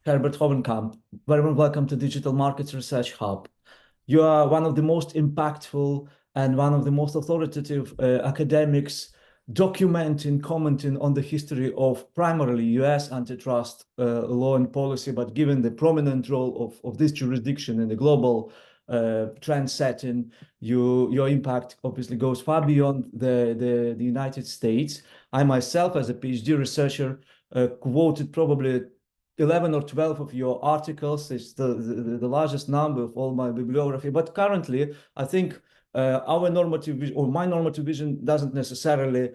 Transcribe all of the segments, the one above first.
Herbert Hovenkamp. Very warm welcome to Digital Markets Research Hub. You are one of the most impactful and one of the most authoritative academics documenting, commenting on the history of primarily US antitrust law and policy, but given the prominent role of this jurisdiction in the global trend setting, your impact obviously goes far beyond the United States. I myself, as a PhD researcher, quoted probably 11 or 12 of your articles. It's the largest number of all my bibliography. But currently, I think our normative vision, or my normative vision, doesn't necessarily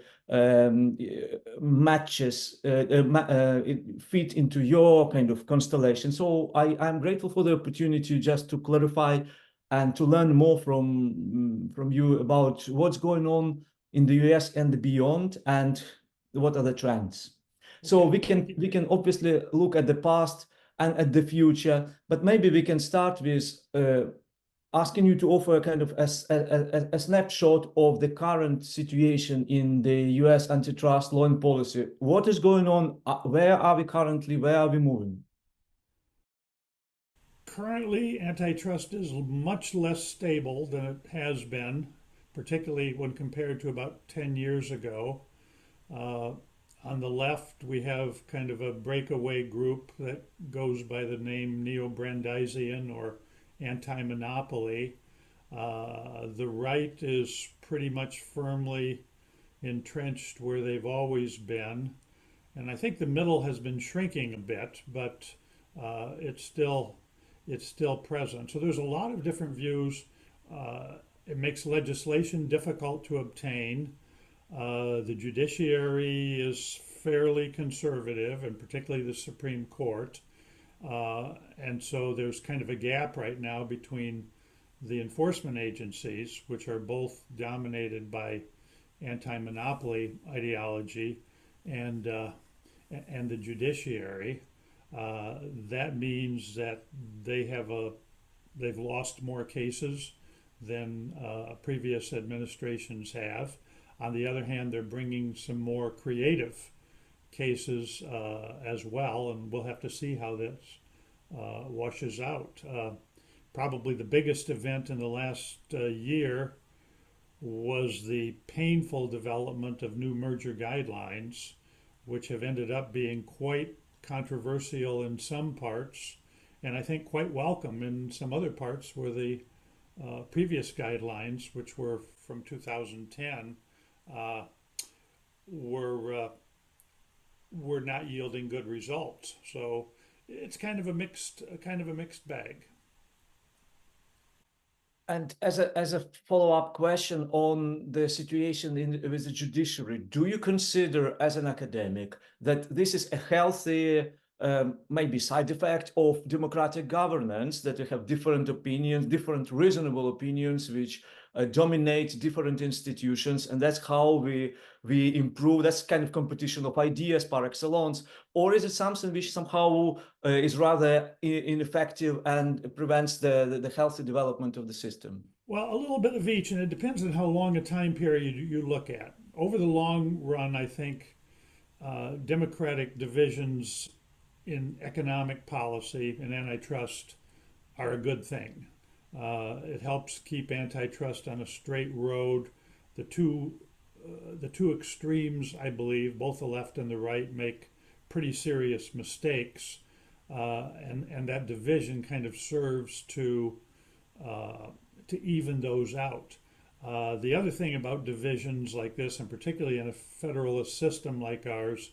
matches fit into your kind of constellation. So I'm grateful for the opportunity just to clarify and to learn more from you about what's going on in the US and beyond, and what are the trends. So Okay, we can obviously look at the past and at the future, but maybe we can start with asking you to offer a kind of a snapshot of the current situation in the US antitrust law and policy. What is going on? Where are we currently? Where are we moving? currently, antitrust is much less stable than it has been, particularly when compared to about 10 years ago. Uh, on the left, we have kind of a breakaway group that goes by the name Neo-Brandeisian or anti-monopoly. The right is pretty much firmly entrenched where they've always been. And I think the middle has been shrinking a bit, but it's still present. So there's a lot of different views. It makes legislation difficult to obtain. The judiciary is fairly conservative, and particularly the Supreme Court. And so there's kind of a gap right now between the enforcement agencies, which are both dominated by anti-monopoly ideology, and and the judiciary. That means that they've lost more cases than previous administrations have. On the other hand, they're bringing some more creative cases as well, and we'll have to see how this washes out. Probably the biggest event in the last year was the painful development of new merger guidelines, which have ended up being quite controversial in some parts, and I think quite welcome in some other parts where the previous guidelines, which were from 2010, uh, were were not yielding good results. So it's kind of a mixed bag. And as a follow-up question on the situation with the judiciary, do you consider as an academic that this is a healthy maybe side effect of democratic governance, that you have different opinions, different reasonable opinions, which dominate different institutions, and that's how we improve? That's kind of competition of ideas par excellence. Or is it something which somehow is rather ineffective and prevents the healthy development of the system? Well, a little bit of each, and it depends on how long a time period you look at. Over the long run, I think democratic divisions in economic policy and antitrust are a good thing. It helps keep antitrust on a straight road. The two the two extremes, I believe, both the left and the right, make pretty serious mistakes, and that division kind of serves uh, to even those out. The other thing about divisions like this, and particularly in a federalist system like ours,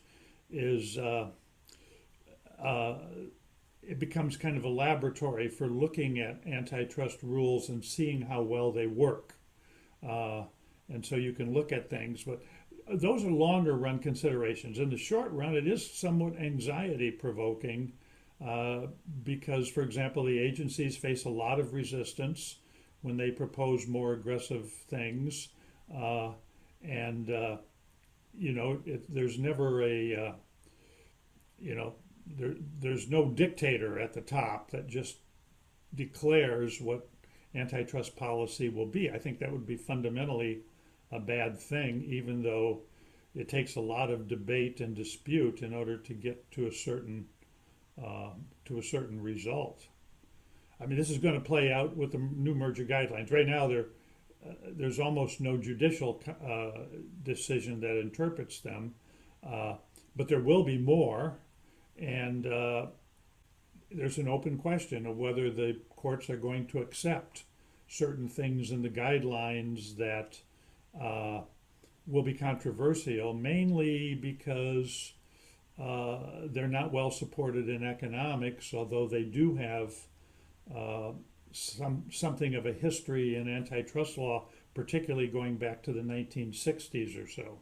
is uh, it becomes kind of a laboratory for looking at antitrust rules and seeing how well they work. Uh, and so you can look at things, but those are longer run considerations. In the short run, it is somewhat anxiety provoking uh, because, for example, the agencies face a lot of resistance when they propose more aggressive things. Uh, and, there's never you know, there's no dictator at the top that just declares what antitrust policy will be. I think that would be fundamentally a bad thing, even though it takes a lot of debate and dispute in order to get to a certain to a certain result. I mean, this is going to play out with the new merger guidelines. Right now, there's almost no judicial decision that interprets them, uh, but there will be more, and there's an open question of whether the courts are going to accept certain things in the guidelines that uh, will be controversial, mainly because they're not well supported in economics, although they do have uh, something of a history in antitrust law, particularly going back to the 1960s or so.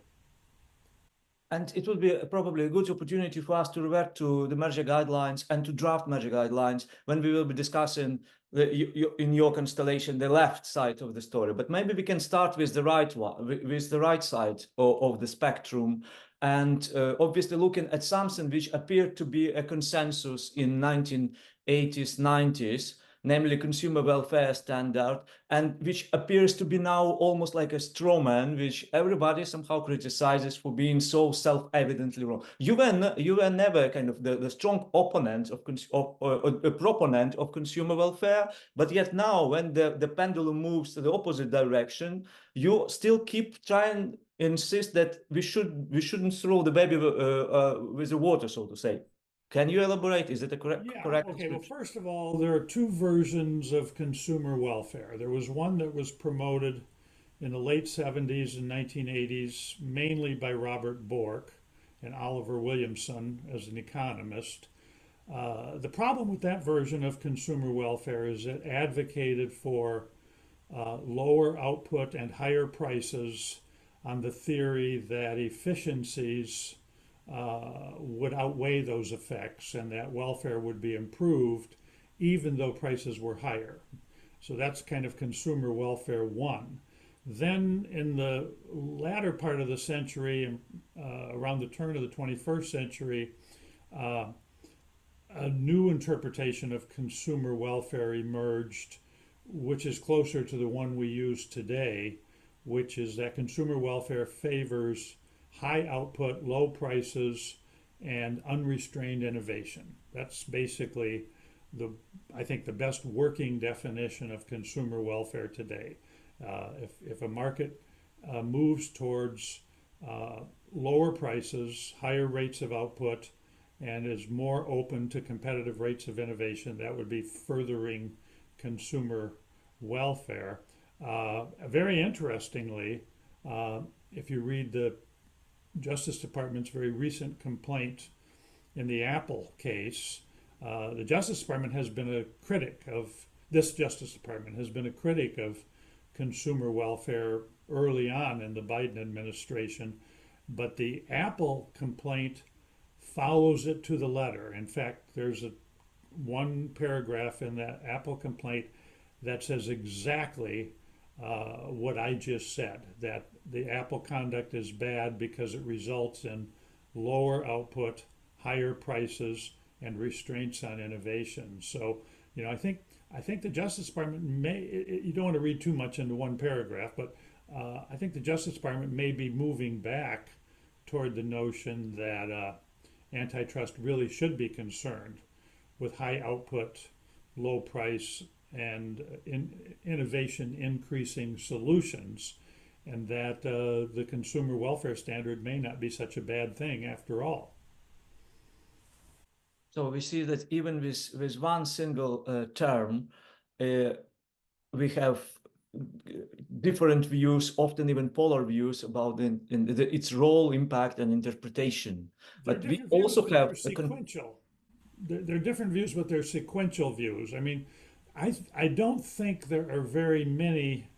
And it will be probably a good opportunity for us to revert to the merger guidelines and to draft merger guidelines when we will be discussing in your constellation the left side of the story. But maybe we can start with the right one, with the right side of the spectrum, and obviously looking at something which appeared to be a consensus in 1980s, 90s, namely consumer welfare standard, and which appears to be now almost like a straw man, which everybody somehow criticizes for being so self-evidently wrong. You were never kind of the strong opponent of a proponent of consumer welfare, but yet now when the pendulum moves to the opposite direction, you still keep trying insist that we shouldn't throw the baby with the water, so to say. Can you elaborate? Is it a Yeah, correct okay. Well, description? first of all, there are two versions of consumer welfare. There was one that was promoted in the late 70s and 1980s, mainly by Robert Bork and Oliver Williamson as an economist. The problem with that version of consumer welfare is it advocated for lower output and higher prices on the theory that efficiencies would outweigh those effects and that welfare would be improved even though prices were higher. So that's kind of consumer welfare one. Then in the latter part of the century, around the turn of the 21st century, uh, a new interpretation of consumer welfare emerged, which is closer to the one we use today, which is that consumer welfare favors high output, low prices, and unrestrained innovation. That's basically the, I think, the best working definition of consumer welfare today. If a market moves towards uh, lower prices, higher rates of output, and is more open to competitive rates of innovation, that would be furthering consumer welfare. Very interestingly, if you read the Justice Department's very recent complaint in the Apple case, the Justice Department has been a critic of this Justice Department has been a critic of consumer welfare early on in the Biden administration, but the Apple complaint follows it to the letter. In fact, there's one paragraph in that Apple complaint that says exactly what I just said, that the Apple conduct is bad because it results in lower output, higher prices, and restraints on innovation. So, I think the Justice Department you don't want to read too much into one paragraph, but I think the Justice Department may be moving back toward the notion that antitrust really should be concerned with high output, low price, and innovation increasing solutions, and that the consumer welfare standard may not be such a bad thing after all. So we see that even with one single term, uh, we have different views, often even polar views about its role, impact, and interpretation. There are But we different views, also but they're have sequential. There are different views, but they're sequential views. I mean, I don't think there are very many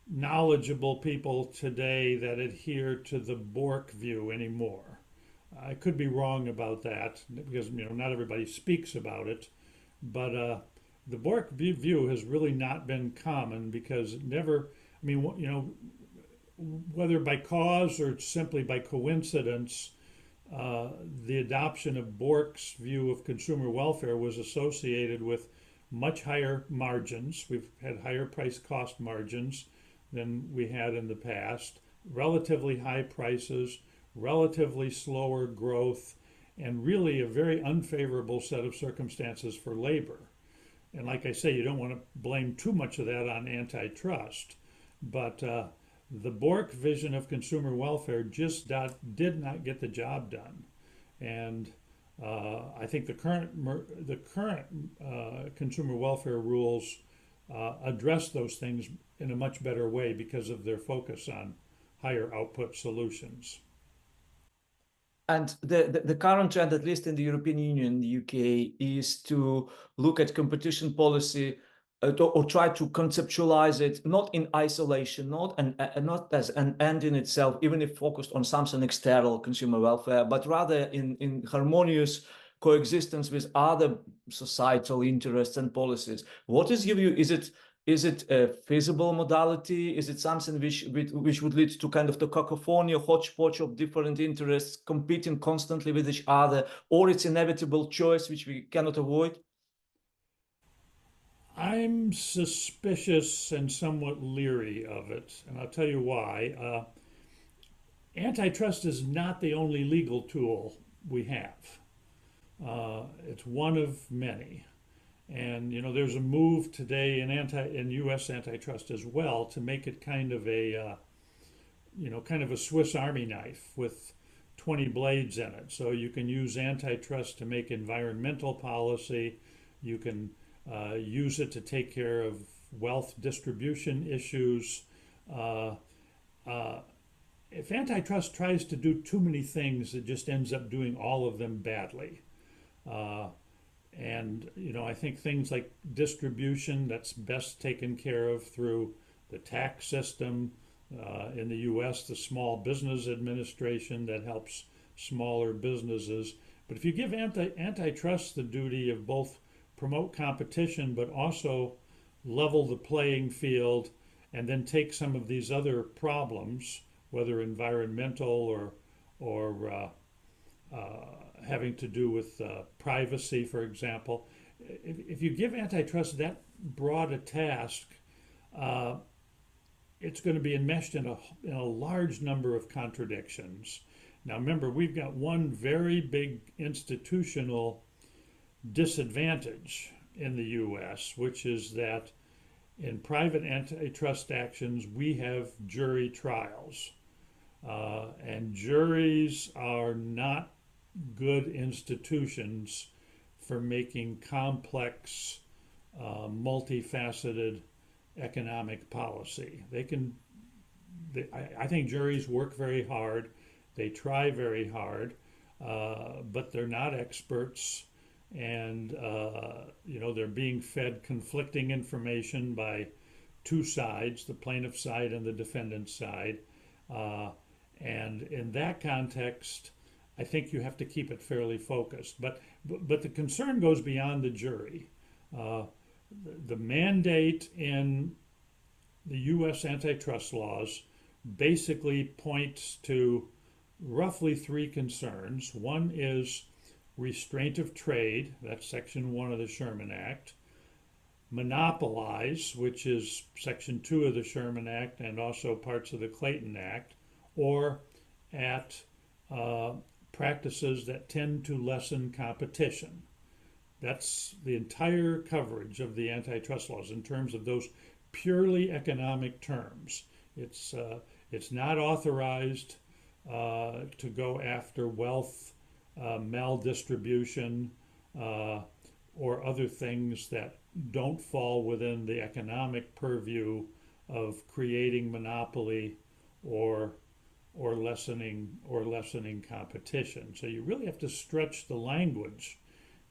knowledgeable people today that adhere to the Bork view anymore. I could be wrong about that because not everybody speaks about it, but the Bork view has really not been common because it never. I mean, whether by cause or simply by coincidence, uh, the adoption of Bork's view of consumer welfare was associated with much higher margins. We've had higher price cost margins than we had in the past, relatively high prices, relatively slower growth, and really a very unfavorable set of circumstances for labor. And like I say, you don't want to blame too much of that on antitrust, but the Bork vision of consumer welfare just did not get the job done. And I think the current consumer welfare rules address those things in a much better way because of their focus on higher output solutions. And the current trend, at least in the European Union, the UK, is to look at competition policy or try to conceptualize it not in isolation, not as an end in itself, even if focused on something external, consumer welfare, but rather in harmonious coexistence with other societal interests and policies. What is your view? Is it a feasible modality? Is it something which would lead to kind of the cacophony, hodgepodge of different interests competing constantly with each other, or it's inevitable choice which we cannot avoid? I'm suspicious and somewhat leery of it, and I'll tell you why. Antitrust is not the only legal tool we have. It's one of many. And there's a move today in U.S. antitrust as well to make it kind of a Swiss Army knife with 20 blades in it. So you can use antitrust to make environmental policy. You can use it to take care of wealth distribution issues. If antitrust tries to do too many things, it just ends up doing all of them badly. And I think things like distribution, that's best taken care of through the tax system. In the U.S., the Small Business Administration that helps smaller businesses. But if you give antitrust the duty of both promote competition but also level the playing field, and then take some of these other problems, whether environmental or having to do with privacy, for example. If you give antitrust that broad a task, it's going to be enmeshed in a large number of contradictions. Now, remember, we've got one very big institutional disadvantage in the U.S., which is that in private antitrust actions, we have jury trials. And juries are not good institutions for making complex, multifaceted economic policy. I think juries work very hard. They try very hard, but they're not experts, and they're being fed conflicting information by two sides, the plaintiff side and the defendant side. And in that context, I think you have to keep it fairly focused. But the concern goes beyond the jury. The mandate in the U.S. antitrust laws basically points to roughly three concerns. One is restraint of trade, that's Section 1 of the Sherman Act. Monopolize, which is Section 2 of the Sherman Act and also parts of the Clayton Act, or at practices that tend to lessen competition. That's the entire coverage of the antitrust laws in terms of those purely economic terms. It's not authorized to go after wealth maldistribution or other things that don't fall within the economic purview of creating monopoly or lessening competition. So you really have to stretch the language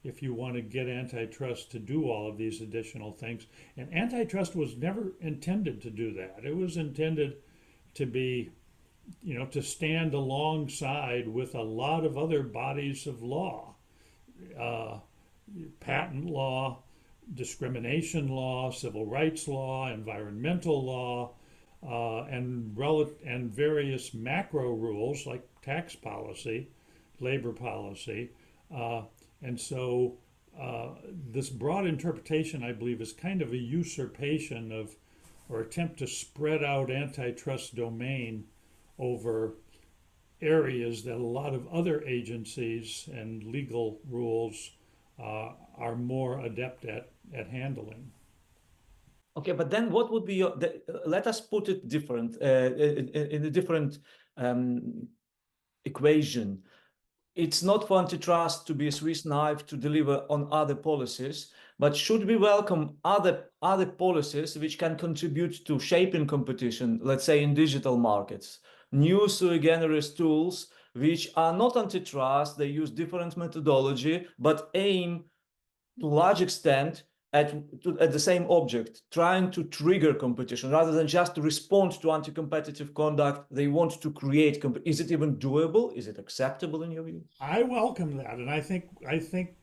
if you want to get antitrust to do all of these additional things. And antitrust was never intended to do that. It was intended to be, to stand alongside with a lot of other bodies of law, patent law, discrimination law, civil rights law, environmental law, and various macro rules like tax policy, labor policy. And so this broad interpretation, I believe, is kind of a usurpation of, or attempt to spread out antitrust domain over areas that a lot of other agencies and legal rules are more adept at handling. Okay, but then what would be let us put it different, in a different um, equation. It's not for antitrust to be a Swiss knife to deliver on other policies, but should we welcome other policies which can contribute to shaping competition, let's say in digital markets, new sui generis tools which are not antitrust, they use different methodology, but aim to large extent at the same object, trying to trigger competition rather than just to respond to anti-competitive conduct. They want to create. Is it even doable? Is it acceptable in your view? I welcome that, and I think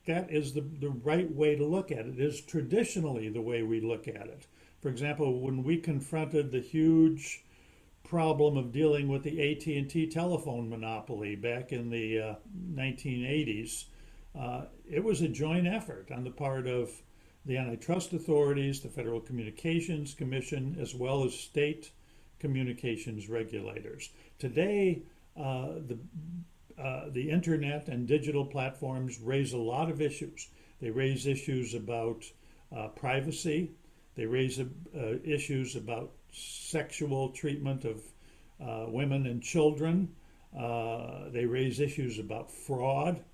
that is the right way to look at it. It is traditionally the way we look at it. For example, when we confronted the huge problem of dealing with the AT&T telephone monopoly back in the 1980s, it was a joint effort on the part of the antitrust authorities, the Federal Communications Commission, as well as state communications regulators. Today, the internet and digital platforms raise a lot of issues. They raise issues about privacy. They raise issues about sexual treatment of women and children. They raise issues about fraud.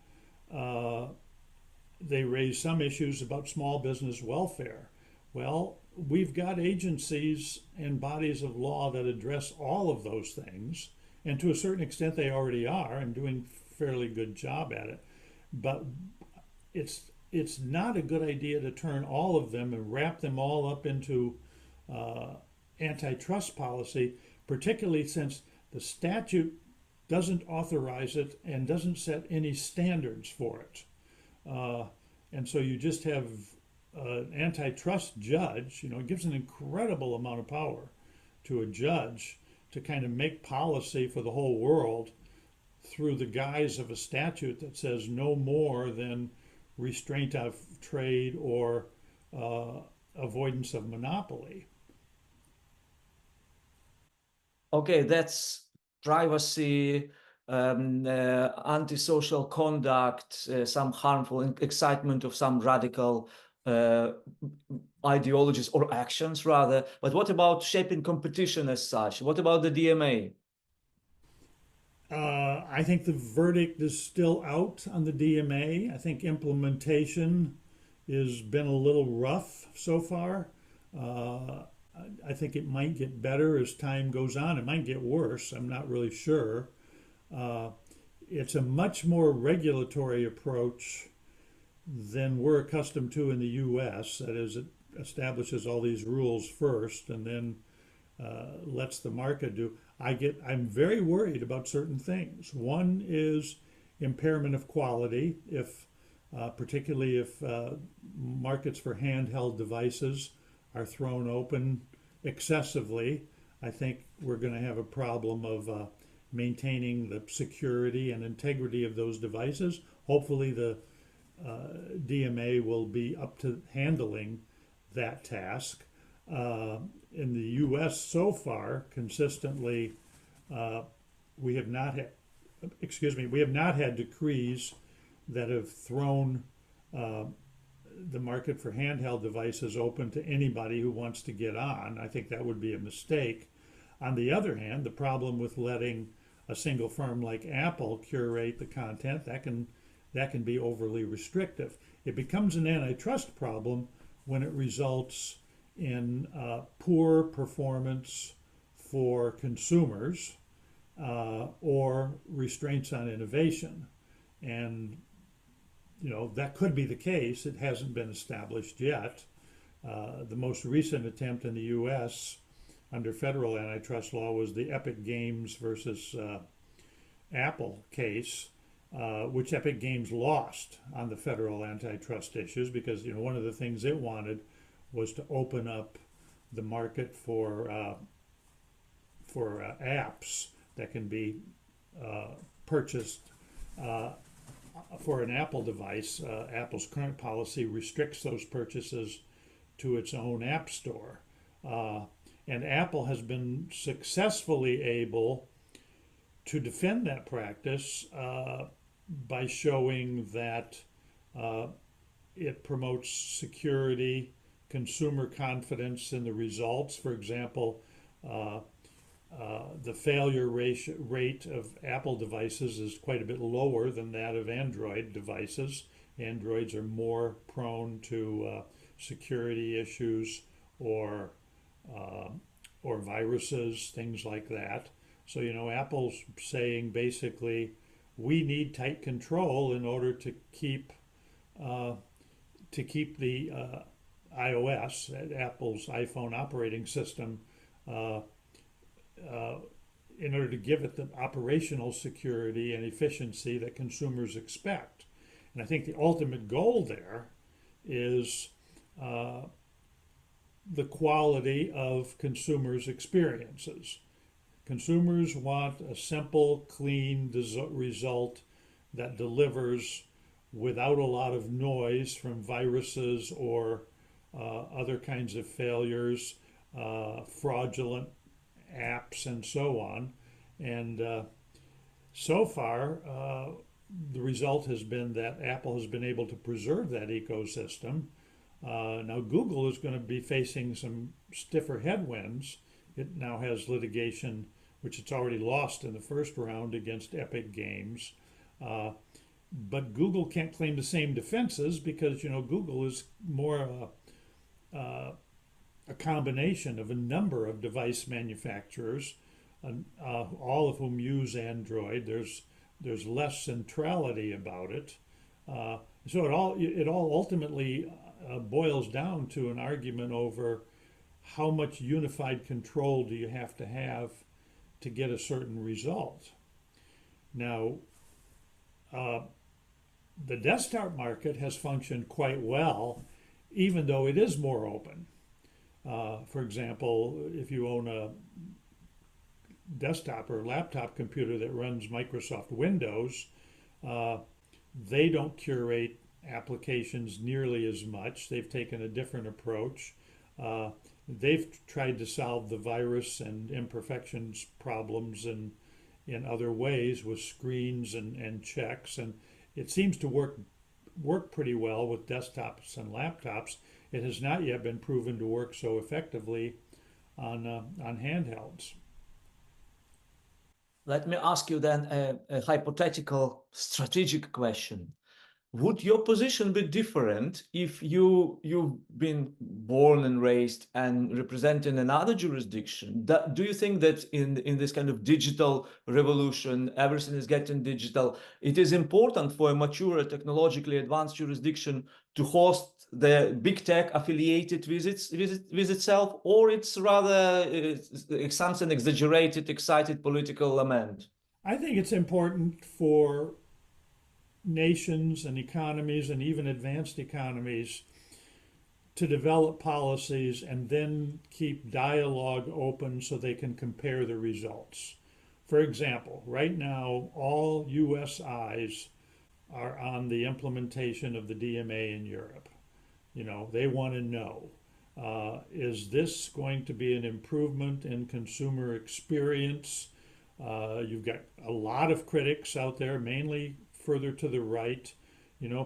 They raise some issues about small business welfare. Well, we've got agencies and bodies of law that address all of those things, and to a certain extent they already are and doing a fairly good job at it. But it's not a good idea to turn all of them and wrap them all up into antitrust policy, particularly since the statute doesn't authorize it and doesn't set any standards for it. And so you just have an antitrust judge, it gives an incredible amount of power to a judge to kind of make policy for the whole world through the guise of a statute that says no more than restraint of trade or avoidance of monopoly. Okay, that's privacy, antisocial conduct, some harmful excitement of some radical uh, ideologies or actions rather. But what about shaping competition as such? What about the DMA? I think the verdict is still out on the DMA. I think implementation has been a little rough so far. Uh, I think it might get better as time goes on. It might get worse. I'm not really sure. Uh, it's a much more regulatory approach than we're accustomed to in the US. That is, it establishes all these rules first and then lets the market do. I'm very worried about certain things. One is impairment of quality, if particularly if markets for handheld devices are thrown open excessively. I think we're going to have a problem of maintaining the security and integrity of those devices. Hopefully, the DMA will be up to handling that task. In the U.S. so far, consistently, we have not had, we have not had decrees that have thrown the market for handheld devices open to anybody who wants to get on. I think that would be a mistake. On the other hand, the problem with letting a single firm like Apple curate the content, that can be overly restrictive. It becomes an antitrust problem when it results in poor performance for consumers or restraints on innovation. And that could be the case. It hasn't been established yet. The most recent attempt in the U.S. under federal antitrust law was the Epic Games versus Apple case, which Epic Games lost on the federal antitrust issues because one of the things it wanted was to open up the market for apps that can be purchased for an Apple device. Apple's current policy restricts those purchases to its own app store. And Apple has been successfully able to defend that practice by showing that it promotes security, consumer confidence in the results. For example, the failure rate of Apple devices is quite a bit lower than that of Android devices. Androids are more prone to security issues or uh, or viruses, things like that. So, Apple's saying basically we need tight control in order uh, to keep the iOS, Apple's iPhone operating system, uh, uh, in order to give it the operational security and efficiency that consumers expect. And I think the ultimate goal there is uh, the quality of consumers' experiences. Consumers want a simple, clean result that delivers without a lot of noise from viruses or other kinds of failures, fraudulent apps, and so on. And so far, the result has been that Apple has been able to preserve that ecosystem. Now, Google is going to be facing some stiffer headwinds. It now has litigation, which it's already lost in the first round against Epic Games. But Google can't claim the same defenses because, Google is more a combination of a number of device manufacturers, all of whom use Android. There's less centrality about it. So it all ultimately boils down to an argument over how much unified control do you have to get a certain result. Now, the desktop market has functioned quite well, even though it is more open. For example, if you own a desktop or laptop computer that runs Microsoft Windows, they don't curate applications nearly as much. They've taken a different approach. They've tried to solve the virus and imperfections problems in other ways with screens and checks, and it seems to work pretty well with desktops and laptops. It has not yet been proven to work so effectively on handhelds. Let me ask you then a hypothetical strategic question. Would your position be different if you've been born and raised and representing another jurisdiction? Do you think that in this kind of digital revolution, everything is getting digital, it is important for a mature, technologically advanced jurisdiction to host the big tech affiliated with itself, or it's rather something exaggerated, excited political lament? I think it's important for nations and economies and even advanced economies to develop policies and then keep dialogue open so they can compare the results. For example, right now, all US eyes are on the implementation of the DMA in Europe. They want to know, is this going to be an improvement in consumer experience? You've got a lot of critics out there, mainly further to the right,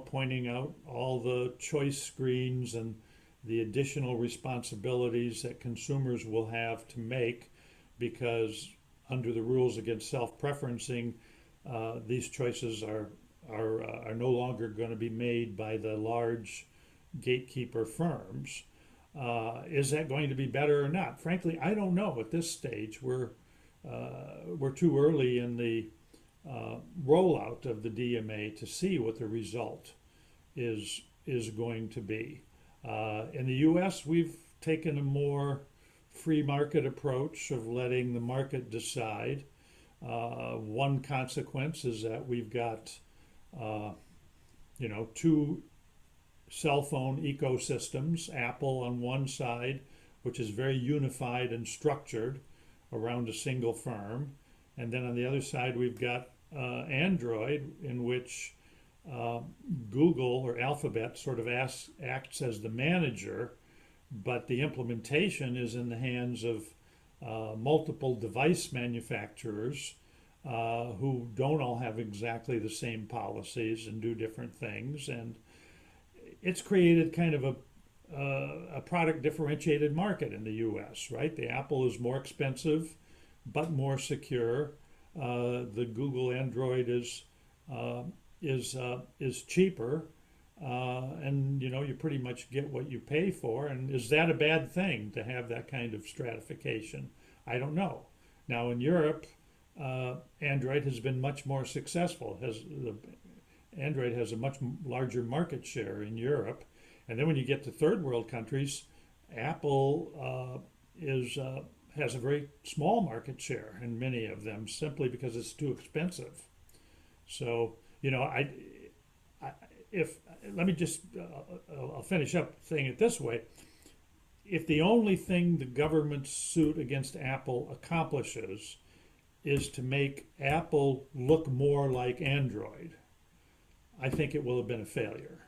pointing out all the choice screens and the additional responsibilities that consumers will have to make because under the rules against self-preferencing, these choices are no longer going to be made by the large gatekeeper firms. Is that going to be better or not? Frankly, I don't know at this stage. We're too early in the rollout of the DMA to see what the result is going to be. In the U.S., we've taken a more free market approach of letting the market decide. One consequence is that we've got two cell phone ecosystems, Apple on one side, which is very unified and structured around a single firm, and then on the other side we've got Android, in which Google or Alphabet sort of acts as the manager, but the implementation is in the hands of multiple device manufacturers who don't all have exactly the same policies and do different things. And it's created kind of a product differentiated market in the US, right? The Apple is more expensive but more secure. The Google Android uh, is cheaper, and you know you pretty much get what you pay for. And is that a bad thing to have that kind of stratification? I don't know. Now in Europe, Android has been much more successful. Android has a much larger market share in Europe, and then when you get to third world countries, Apple is has a very small market share in many of them simply because it's too expensive. So you know, I if let me just I'll finish up saying it this way: if the only thing the government's suit against Apple accomplishes is to make Apple look more like Android, I think it will have been a failure.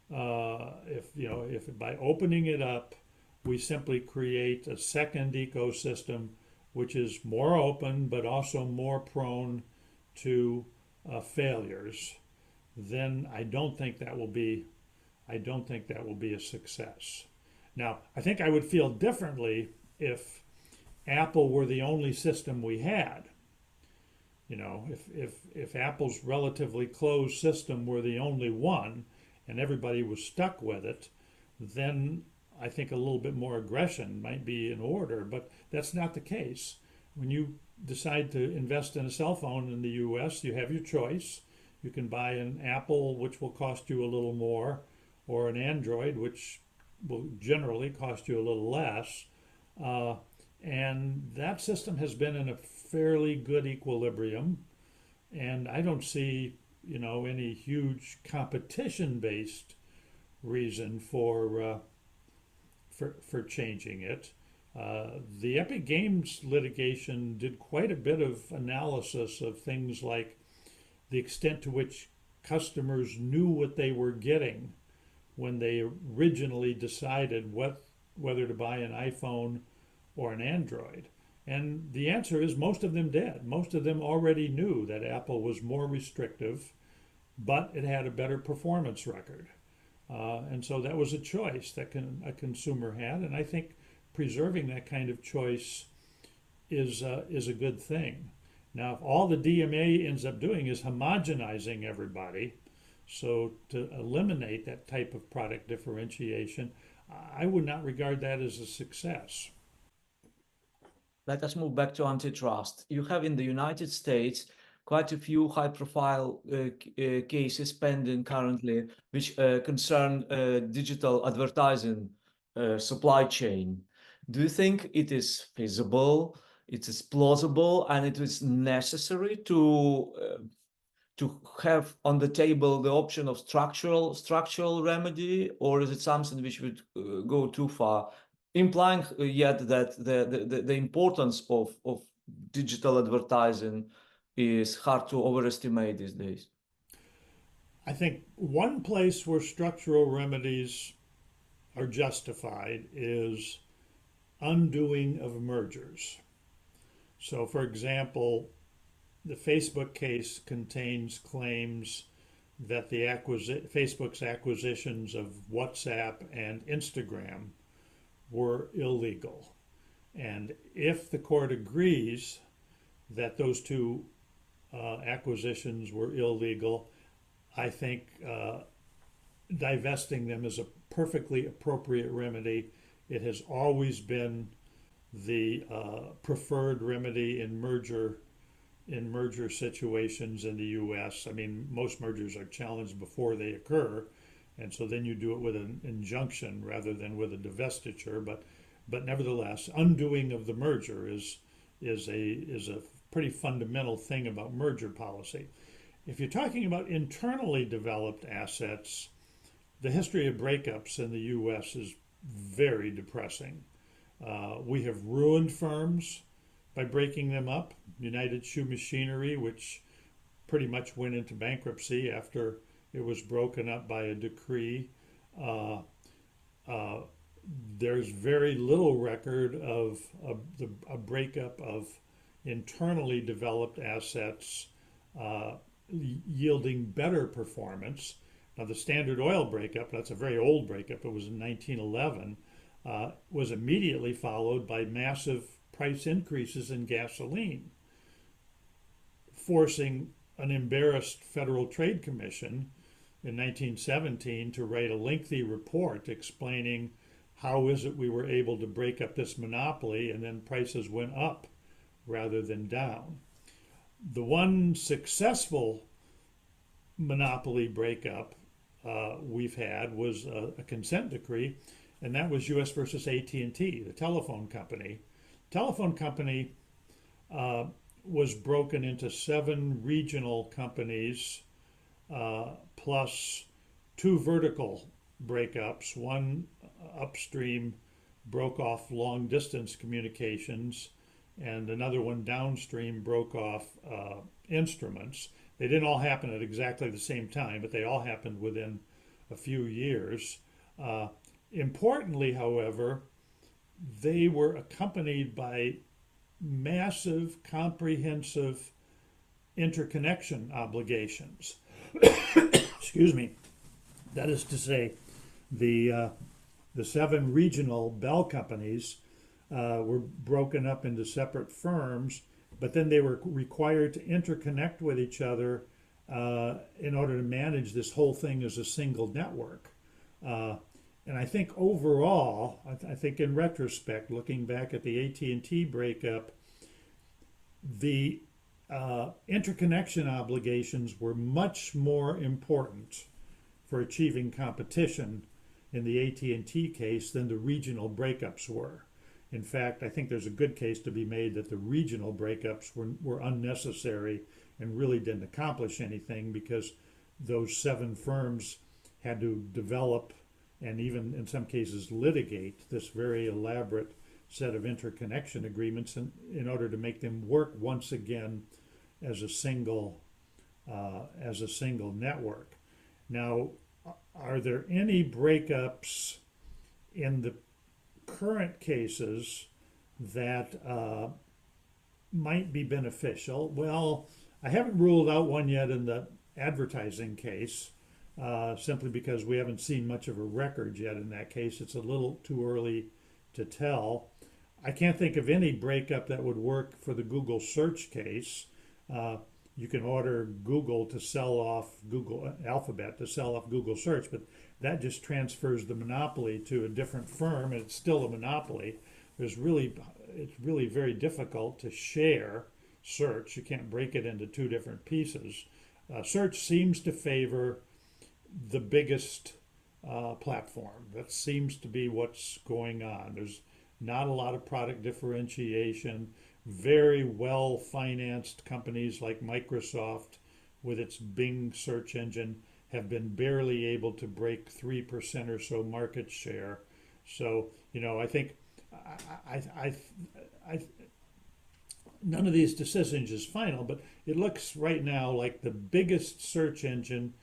If you know, if by opening it up, we simply create a second ecosystem which is more open but also more prone to failures, then I don't think that will be a success. Now, I think I would feel differently if Apple were the only system we had. You know, if Apple's relatively closed system were the only one and everybody was stuck with it, then I think a little bit more aggression might be in order, but that's not the case. When you decide to invest in a cell phone in the US, you have your choice. You can buy an Apple, which will cost you a little more, or an Android, which will generally cost you a little less. Uh, and that system has been in a fairly good equilibrium. And I don't see, you know, any huge competition-based reason for changing it. The Epic Games litigation did quite a bit of analysis of things like the extent to which customers knew what they were getting when they originally decided whether to buy an iPhone or an Android. And the answer is most of them did. Most of them already knew that Apple was more restrictive, but it had a better performance record. And so that was a choice that a consumer had. And I think preserving that kind of choice is a good thing. Now, if all the DMA ends up doing is homogenizing everybody, so to eliminate that type of product differentiation, I would not regard that as a success. Let us move back to antitrust. You have in the United States quite a few high-profile cases pending currently, which concern digital advertising supply chain. Do you think it is feasible, it is plausible, and it is necessary to have on the table the option of structural remedy, or is it something which would go too far, implying yet that the importance of digital advertising is hard to overestimate these days? I think one place where structural remedies are justified is undoing of mergers. So, for example, the Facebook case contains claims that Facebook's acquisitions of WhatsApp and Instagram were illegal. And if the court agrees that those two acquisitions were illegal, I think divesting them is a perfectly appropriate remedy. It has always been the preferred remedy in merger situations in the U.S. I mean, most mergers are challenged before they occur, and so then you do it with an injunction rather than with a divestiture. But nevertheless, undoing of the merger is a pretty fundamental thing about merger policy. If you're talking about internally developed assets, the history of breakups in the U.S. is very depressing. We have ruined firms by breaking them up. United Shoe Machinery, which pretty much went into bankruptcy after it was broken up by a decree. Uh, uh, there's very little record of a breakup of internally developed assets yielding better performance. Now, the Standard Oil breakup, that's a very old breakup, it was in 1911, was immediately followed by massive price increases in gasoline, forcing an embarrassed Federal Trade Commission in 1917 to write a lengthy report explaining how is it we were able to break up this monopoly, and then prices went up rather than down. The one successful monopoly breakup we've had was a consent decree, and that was U.S. versus AT&T, the telephone company. Telephone company was broken into 7 regional companies plus 2 vertical breakups. One upstream broke off long distance communications, and another one downstream broke off instruments. They didn't all happen at exactly the same time, but they all happened within a few years. Importantly, however, they were accompanied by massive, comprehensive interconnection obligations. Excuse me. That is to say, the 7 regional bell companies were broken up into separate firms, but then they were required to interconnect with each other in order to manage this whole thing as a single network. And I think overall, I think in retrospect, looking back at the AT&T breakup, the interconnection obligations were much more important for achieving competition in the AT&T case than the regional breakups were. In fact, I think there's a good case to be made that the regional breakups were unnecessary and really didn't accomplish anything, because those 7 firms had to develop and even in some cases litigate this very elaborate set of interconnection agreements in order to make them work once again as a single network. Now, are there any breakups in the current cases that might be beneficial? Well, I haven't ruled out one yet in the advertising case, simply because we haven't seen much of a record yet in that case. It's a little too early to tell. I can't think of any breakup that would work for the Google search case. You can order Google to sell off Alphabet to sell off Google search, but that just transfers the monopoly to a different firm, and it's still a monopoly. It's really very difficult to share search. You can't break it into 2 different pieces. Search seems to favor the biggest platform. That seems to be what's going on. There's not a lot of product differentiation. Very well financed companies like Microsoft with its Bing search engine have been barely able to break 3% or so market share. So, I think none of these decisions is final, but it looks right now like the biggest search engine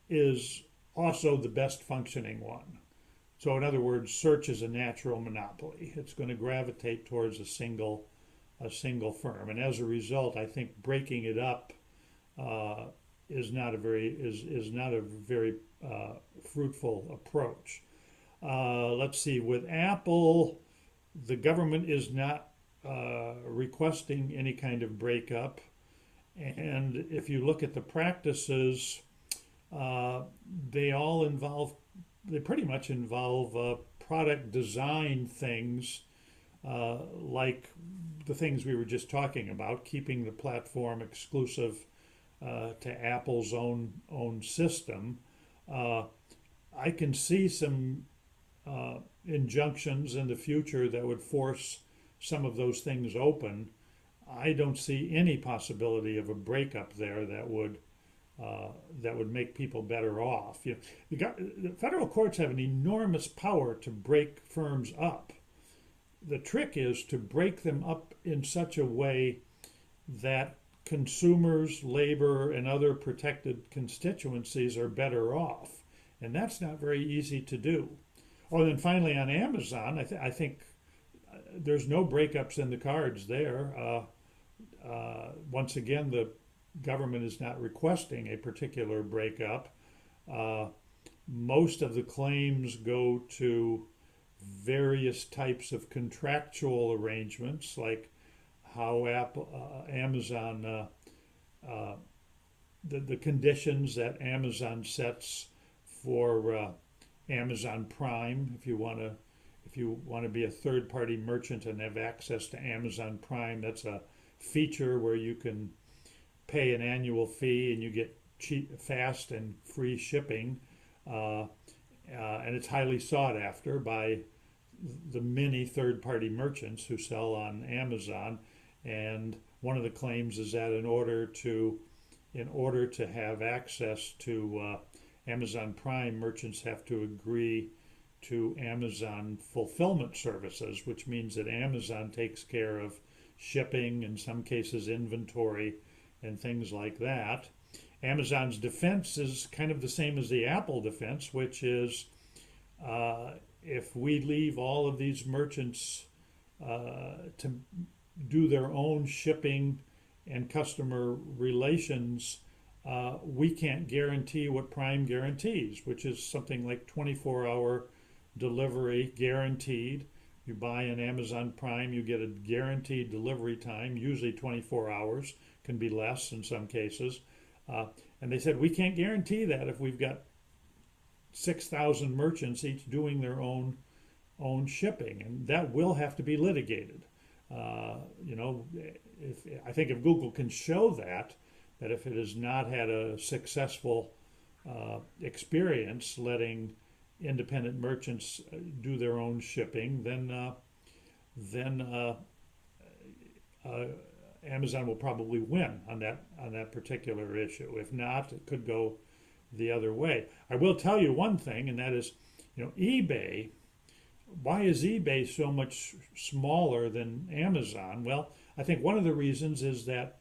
is also the best functioning one. So in other words, search is a natural monopoly. It's going to gravitate towards a single firm, and as a result, I think breaking it up is not a very fruitful approach. Let's see. With Apple, the government is not requesting any kind of breakup, and if you look at the practices, they pretty much involve product design things, like the things we were just talking about, keeping the platform exclusive to Apple's own system. I can see some injunctions in the future that would force some of those things open. I don't see any possibility of a breakup there that would make people better off. The federal courts have an enormous power to break firms up. The trick is to break them up in such a way that consumers, labor, and other protected constituencies are better off. And that's not very easy to do. Oh, and then finally on Amazon, I think there's no breakups in the cards there. once again, the government is not requesting a particular breakup. Uh, Most of the claims go to various types of contractual arrangements, like how Amazon, uh, the conditions that Amazon sets for Amazon Prime. If you want to be a third-party merchant and have access to Amazon Prime, that's a feature where you can pay an annual fee and you get cheap, fast, and free shipping. Uh, and it's highly sought after by the many third-party merchants who sell on Amazon. And one of the claims is that in order to have access to Amazon Prime, merchants have to agree to Amazon fulfillment services, which means that Amazon takes care of shipping, in some cases inventory, and things like that. Amazon's defense is kind of the same as the Apple defense, which is if we leave all of these merchants to do their own shipping and customer relations, we can't guarantee what Prime guarantees, which is something like 24-hour delivery guaranteed. You buy an Amazon Prime, you get a guaranteed delivery time, usually 24 hours, can be less in some cases. And they said, we can't guarantee that if we've got 6,000 merchants each doing their own shipping, and that will have to be litigated. I think if Google can show that if it has not had a successful experience letting independent merchants do their own shipping, then Amazon will probably win on that particular issue. If not, it could go the other way. I will tell you one thing, and that is, eBay. Why is eBay so much smaller than Amazon? Well, I think one of the reasons is that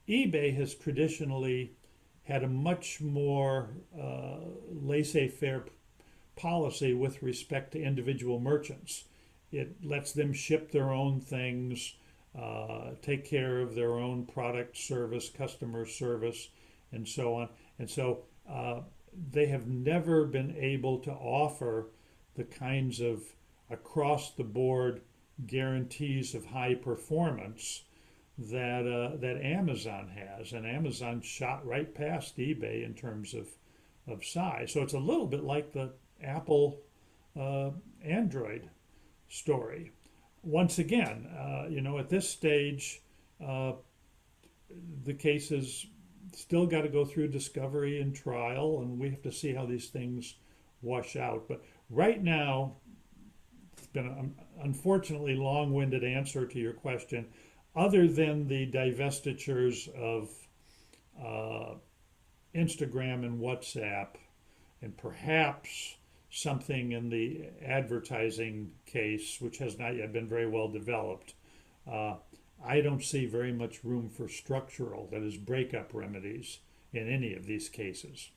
eBay has traditionally had a much more laissez-faire policy with respect to individual merchants. It lets them ship their own things, take care of their own product service, customer service, and so on. And so they have never been able to offer the kinds of across the board guarantees of high performance that Amazon has. And Amazon shot right past eBay in terms of size. So it's a little bit like the Apple Android story. Once again, at this stage, the case has still got to go through discovery and trial, and we have to see how these things wash out. But right now, it's been an unfortunately long-winded answer to your question. Other than the divestitures of Instagram and WhatsApp, and perhaps something in the advertising case, which has not yet been very well developed, I don't see very much room for structural, that is, breakup remedies in any of these cases.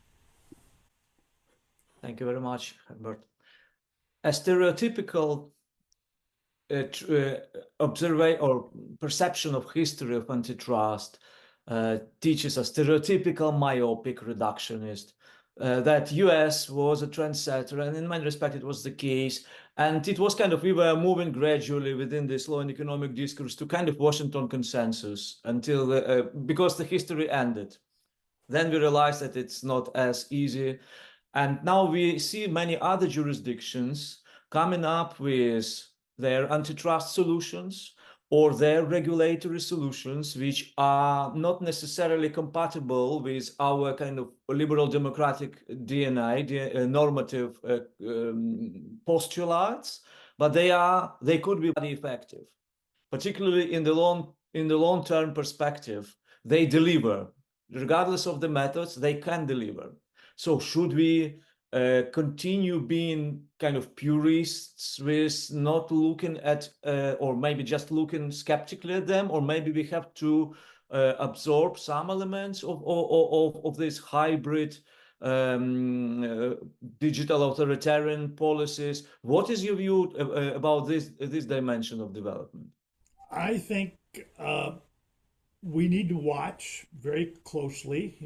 Thank you very much, Herbert. A stereotypical observation or perception of history of antitrust teaches a stereotypical myopic reductionist that US was a trendsetter, and in many respects it was the case. And it was we were moving gradually within this law and economic discourse to kind of Washington consensus until, because the history ended. Then we realized that it's not as easy. And now we see many other jurisdictions coming up with their antitrust solutions or their regulatory solutions, which are not necessarily compatible with our kind of liberal democratic DNA, normative postulates, but they could be very effective, particularly in the long-term perspective. They deliver, regardless of the methods. They can deliver. So should we continue being kind of purists with not looking at, or maybe just looking skeptically at them, or maybe we have to absorb some elements of this hybrid digital authoritarian policies? What is your view about this dimension of development? I think we need to watch very closely.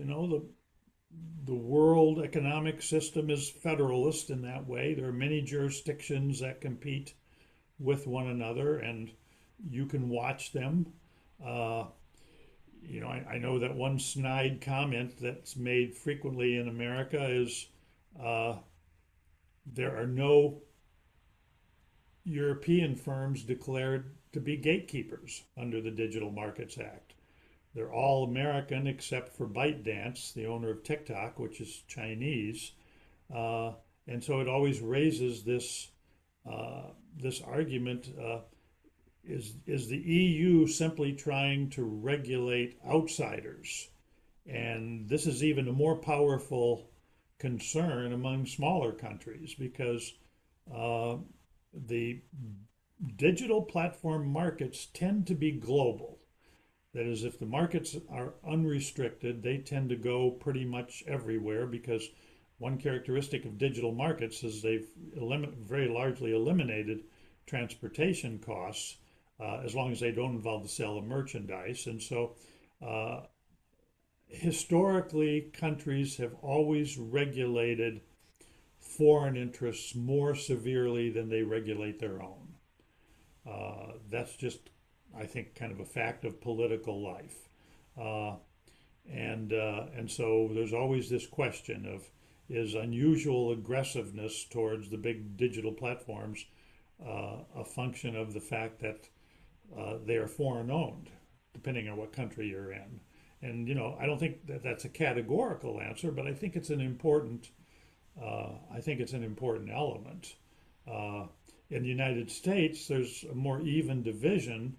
The world economic system is federalist in that way. There are many jurisdictions that compete with one another, and you can watch them. Uh, I know that one snide comment that's made frequently in America is uh, there are no European firms declared to be gatekeepers under the Digital Markets Act. They're all American except for ByteDance, the owner of TikTok, which is Chinese. Uh, and so it always raises this argument: is the EU simply trying to regulate outsiders? And this is even a more powerful concern among smaller countries because uh, the digital platform markets tend to be global. That is, if the markets are unrestricted, they tend to go pretty much everywhere because one characteristic of digital markets is they've very largely eliminated transportation costs as long as they don't involve the sale of merchandise. And so uh, historically, countries have always regulated foreign interests more severely than they regulate their own. That's just, I think, kind of a fact of political life. Uh, and so there's always this question of, is unusual aggressiveness towards the big digital platforms a function of the fact that they are foreign owned, depending on what country you're in? And I don't think that that's a categorical answer, but I think it's an important element. Uh, in the United States, there's a more even division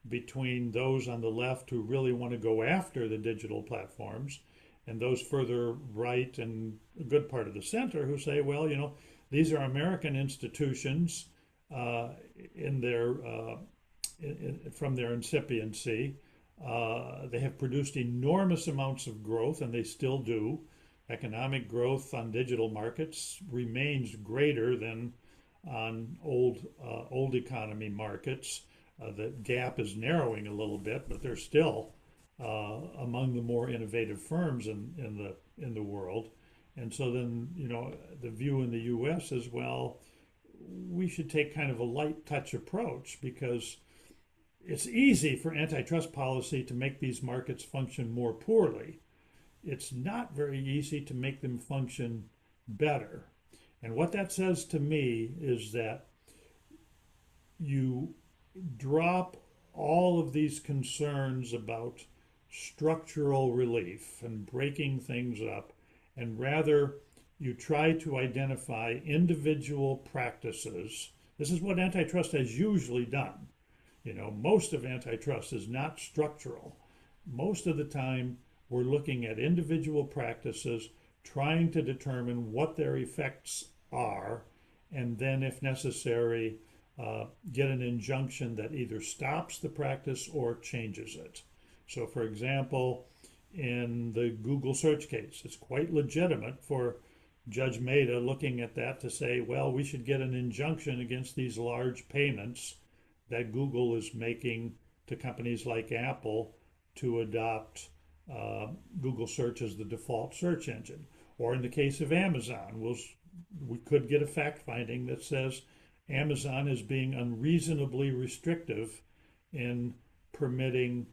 between those on the left who really want to go after the digital platforms and those further right and a good part of the center who say, well, these are American institutions uh, in their from their incipiency. They have produced enormous amounts of growth, and they still do. Economic growth on digital markets remains greater than on old economy markets. The gap is narrowing a little bit, but they're still among the more innovative firms in the world. And so then, the view in the U.S. is, well, we should take kind of a light touch approach because it's easy for antitrust policy to make these markets function more poorly. It's not very easy to make them function better. And what that says to me is that you drop all of these concerns about structural relief and breaking things up, and rather you try to identify individual practices. This is what antitrust has usually done. Most of antitrust is not structural. Most of the time, we're looking at individual practices, trying to determine what their effects are, and then, if necessary, get an injunction that either stops the practice or changes it. So, for example, in the Google search case, it's quite legitimate for Judge Maida looking at that to say, well, we should get an injunction against these large payments that Google is making to companies like Apple to adopt Google search as the default search engine. Or in the case of Amazon, we could get a fact finding that says Amazon is being unreasonably restrictive in permitting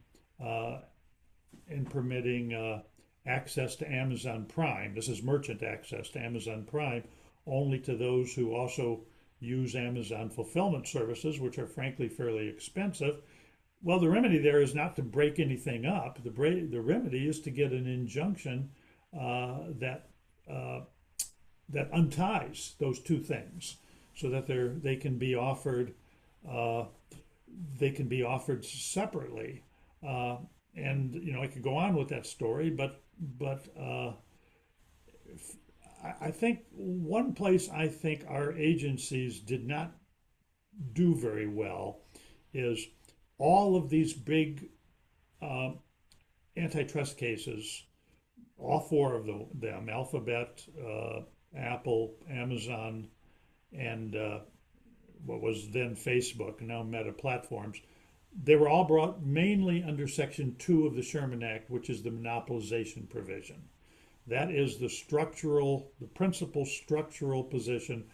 access to Amazon Prime. This is merchant access to Amazon Prime only to those who also use Amazon fulfillment services, which are frankly fairly expensive. Well, the remedy there is not to break anything up. The remedy is to get an injunction that unties those two things, so that they can be offered separately. And I could go on with that story, but I think one place I think our agencies did not do very well is all of these big antitrust cases, all four of them, Alphabet, Apple, Amazon, and what was then Facebook, now Meta Platforms, they were all brought mainly under Section 2 of the Sherman Act, which is the monopolization provision. That is the principal structural position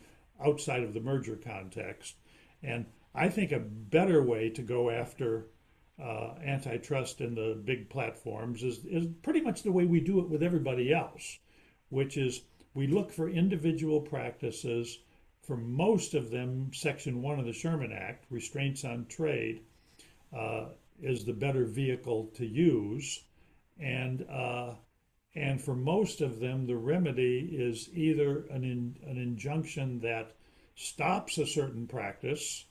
outside of the merger context. And I think a better way to go after antitrust in the big platforms is pretty much the way we do it with everybody else, which is we look for individual practices. For most of them, Section 1 of the Sherman Act, restraints on trade, is the better vehicle to use. And for most of them, the remedy is either an injunction that stops a certain practice,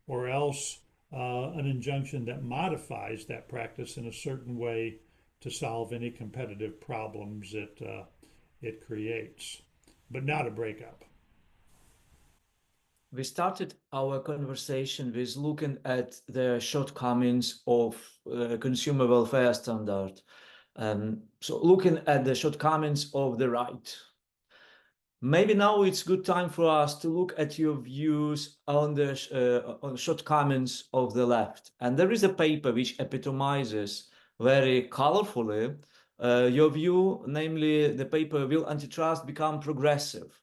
or else an injunction that modifies that practice in a certain way to solve any competitive problems it creates, but not a breakup. We started our conversation with looking at the shortcomings of consumer welfare standard. So looking at the shortcomings of the right. Maybe now it's good time for us to look at your views on the shortcomings of the left. And there is a paper which epitomizes very colorfully your view, namely the paper, Will Antitrust Become Progressive?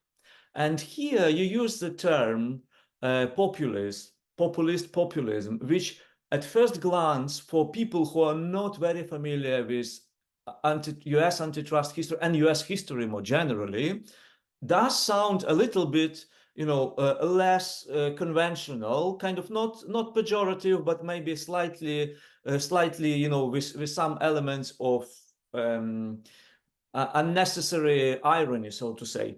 And here you use the term populist populism, which at first glance, for people who are not very familiar with US antitrust history and US history more generally, does sound a little bit, less conventional, kind of not pejorative, but maybe slightly, with some elements of unnecessary irony, so to say.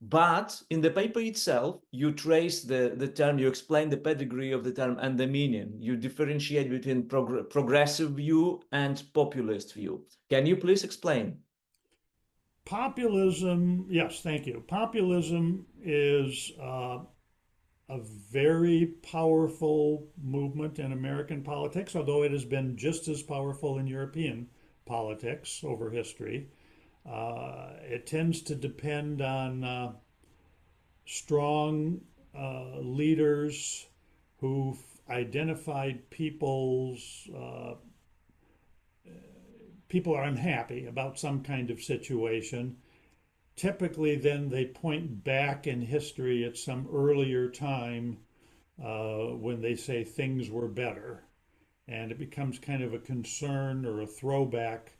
But in the paper itself, you trace the term, you explain the pedigree of the term and the meaning. You differentiate between progressive view and populist view. Can you please explain? Populism, yes, thank you. Populism is a very powerful movement in American politics, although it has been just as powerful in European politics over history. It tends to depend on strong leaders who've identified people are unhappy about some kind of situation. Typically, then they point back in history at some earlier time when they say things were better. And it becomes kind of a concern or a throwback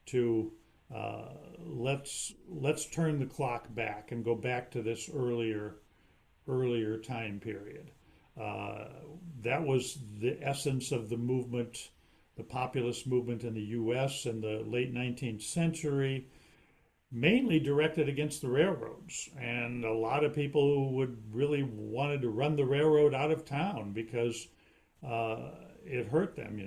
to let's turn the clock back and go back to this earlier time period. That was the essence of the movement, the populist movement in the U.S. in the late 19th century, mainly directed against the railroads. And a lot of people would really wanted to run the railroad out of town because it hurt them.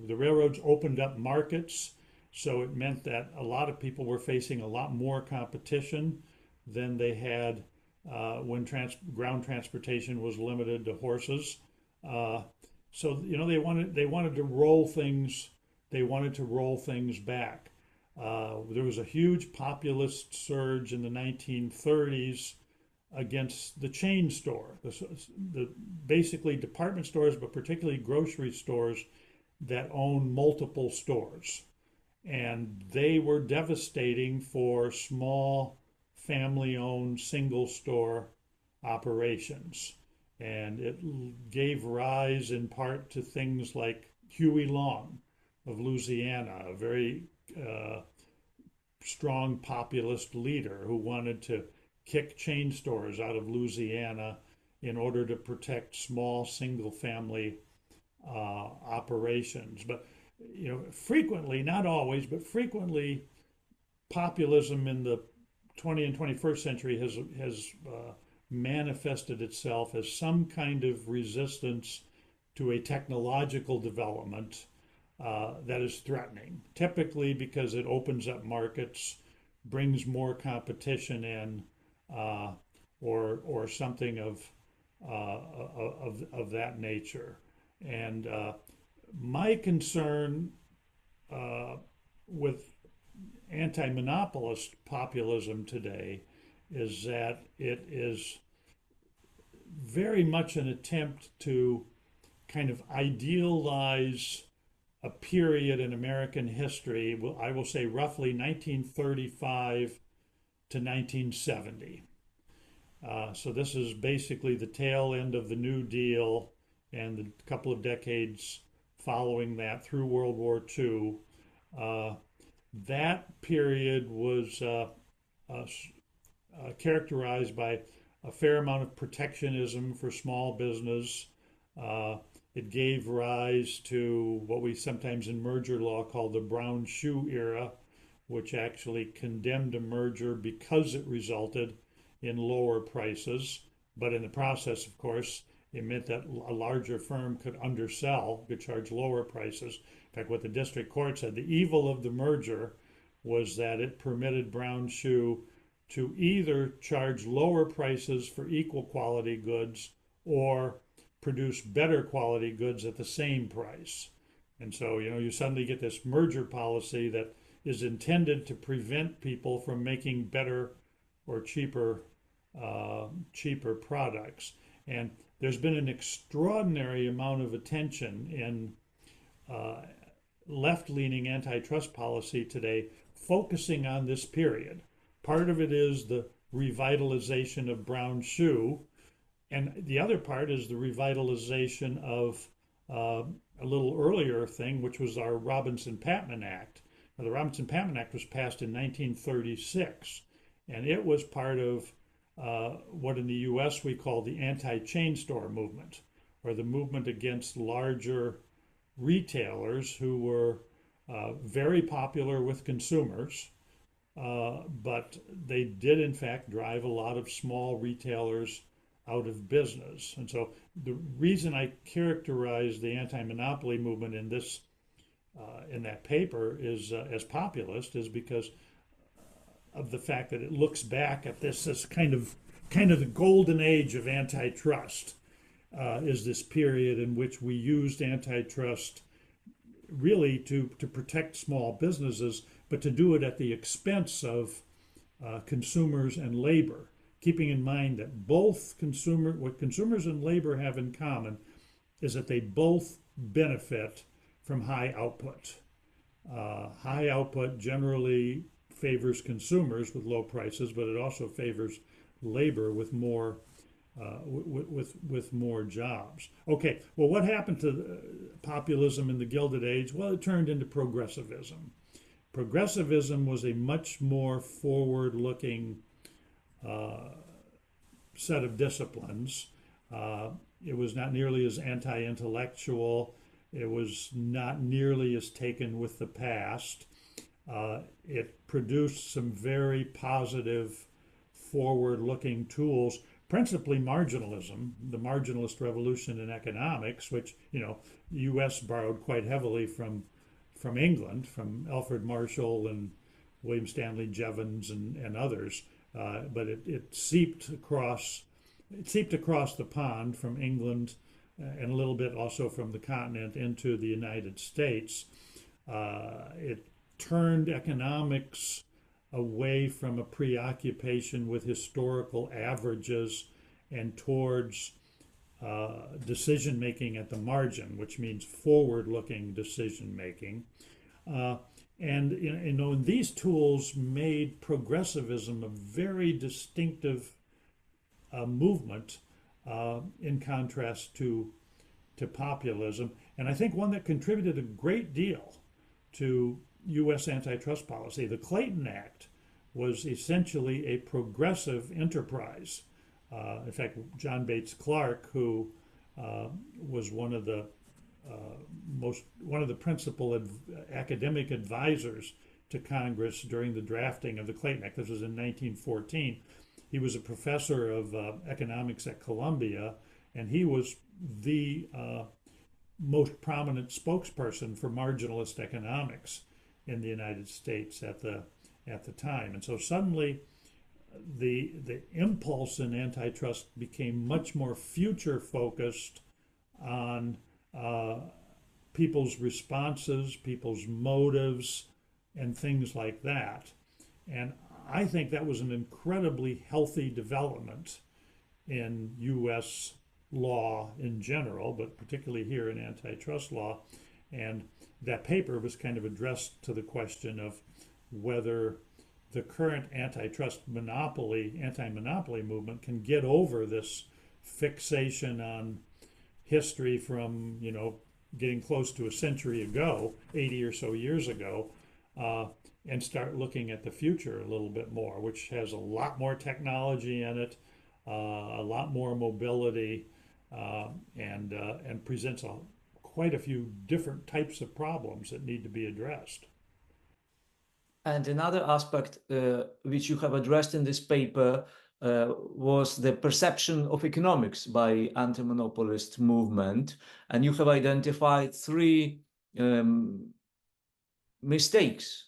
The railroads opened up markets, so it meant that a lot of people were facing a lot more competition than they had when ground transportation was limited to horses. So they wanted to roll things. They wanted to roll things back. There was a huge populist surge in the 1930s against the chain store, basically department stores, but particularly grocery stores that own multiple stores. And they were devastating for small family-owned single store operations. And it gave rise in part to things like Huey Long of Louisiana, a very strong populist leader who wanted to kick chain stores out of Louisiana in order to protect small single family operations. But frequently, not always, but frequently, populism in the 20th and 21st century has manifested itself as some kind of resistance to a technological development that is threatening, typically because it opens up markets, brings more competition in, or something of that nature. And my concern with anti-monopolist populism today is that it is very much an attempt to kind of idealize a period in American history, I will say roughly 1935 to 1970. So this is basically the tail end of the New Deal and the couple of decades following that through World War II. That period was characterized by a fair amount of protectionism for small business. It gave rise to what we sometimes in merger law call the brown shoe era, which actually condemned a merger because it resulted in lower prices. But in the process, of course, it meant that a larger firm could undersell, could charge lower prices. In fact, what the district court said, the evil of the merger was that it permitted brown shoe to either charge lower prices for equal quality goods or produce better quality goods at the same price. And so, you suddenly get this merger policy that is intended to prevent people from making better or cheaper products. And there's been an extraordinary amount of attention in left-leaning antitrust policy today focusing on this period. Part of it is the revitalization of brown shoe, and the other part is the revitalization of a little earlier thing, which was our Robinson-Patman Act. Now, the Robinson-Patman Act was passed in 1936, and it was part of what in the US we call the anti-chain store movement, or the movement against larger retailers who were very popular with consumers, but they did in fact drive a lot of small retailers out of business. And so the reason I characterize the anti-monopoly movement in this in that paper is as populist is because of the fact that it looks back at this kind of the golden age of antitrust. Is this period in which we used antitrust really to protect small businesses, but to do it at the expense of consumers and labor, keeping in mind that what consumers and labor have in common is that they both benefit from high output. High output generally favors consumers with low prices, but it also favors labor with more with more jobs. Okay, well, what happened to populism in the Gilded Age? Well, it turned into progressivism. Progressivism was a much more forward-looking set of disciplines. It was not nearly as anti-intellectual. It was not nearly as taken with the past. It produced some very positive, forward-looking tools, principally marginalism, the marginalist revolution in economics, which, the U.S. borrowed quite heavily from England, from Alfred Marshall and William Stanley Jevons and others. But it seeped across the pond from England and a little bit also from the continent into the United States. It turned economics away from a preoccupation with historical averages and towards decision making at the margin, which means forward-looking decision making. And these tools made progressivism a very distinctive movement in contrast to populism, and I think one that contributed a great deal to U.S. antitrust policy. The Clayton Act was essentially a progressive enterprise. In fact, John Bates Clark, who was one of the principal academic advisors to Congress during the drafting of the Clayton Act. This was in 1914. He was a professor of economics at Columbia, and he was the most prominent spokesperson for marginalist economics in the United States at the time. And so suddenly the impulse in antitrust became much more future focused on people's responses, people's motives, and things like that. And I think that was an incredibly healthy development in U.S. law in general, but particularly here in antitrust law. And that paper was kind of addressed to the question of whether the current anti-monopoly movement can get over this fixation on history from, getting close to a century ago, 80 or so years ago, uh, and start looking at the future a little bit more, which has a lot more technology in it, a lot more mobility, and presents quite a few different types of problems that need to be addressed. And another aspect which you have addressed in this paper was the perception of economics by anti-monopolist movement. And you have identified three mistakes.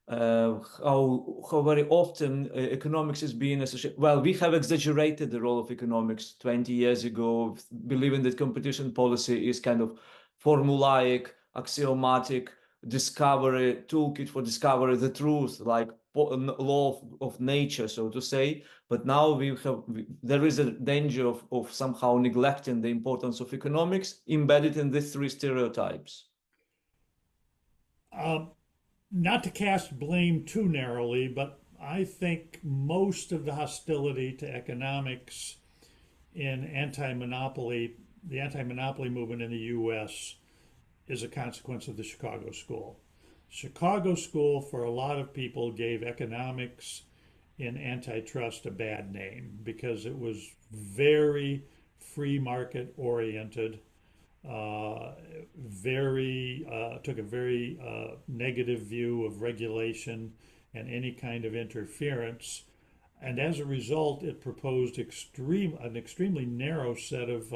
How very often economics is being associated. Well, we have exaggerated the role of economics 20 years ago, believing that competition policy is kind of formulaic, axiomatic, discovery, toolkit for discovery the truth, like law of nature, so to say. But now there is a danger of somehow neglecting the importance of economics embedded in these three stereotypes. Um, Not to cast blame too narrowly, but I think most of the hostility to economics in the anti-monopoly movement in the US is a consequence of the Chicago School. Chicago School, for a lot of people, gave economics in antitrust a bad name because it was very free market oriented, took a very negative view of regulation and any kind of interference. And as a result, it proposed an extremely narrow set of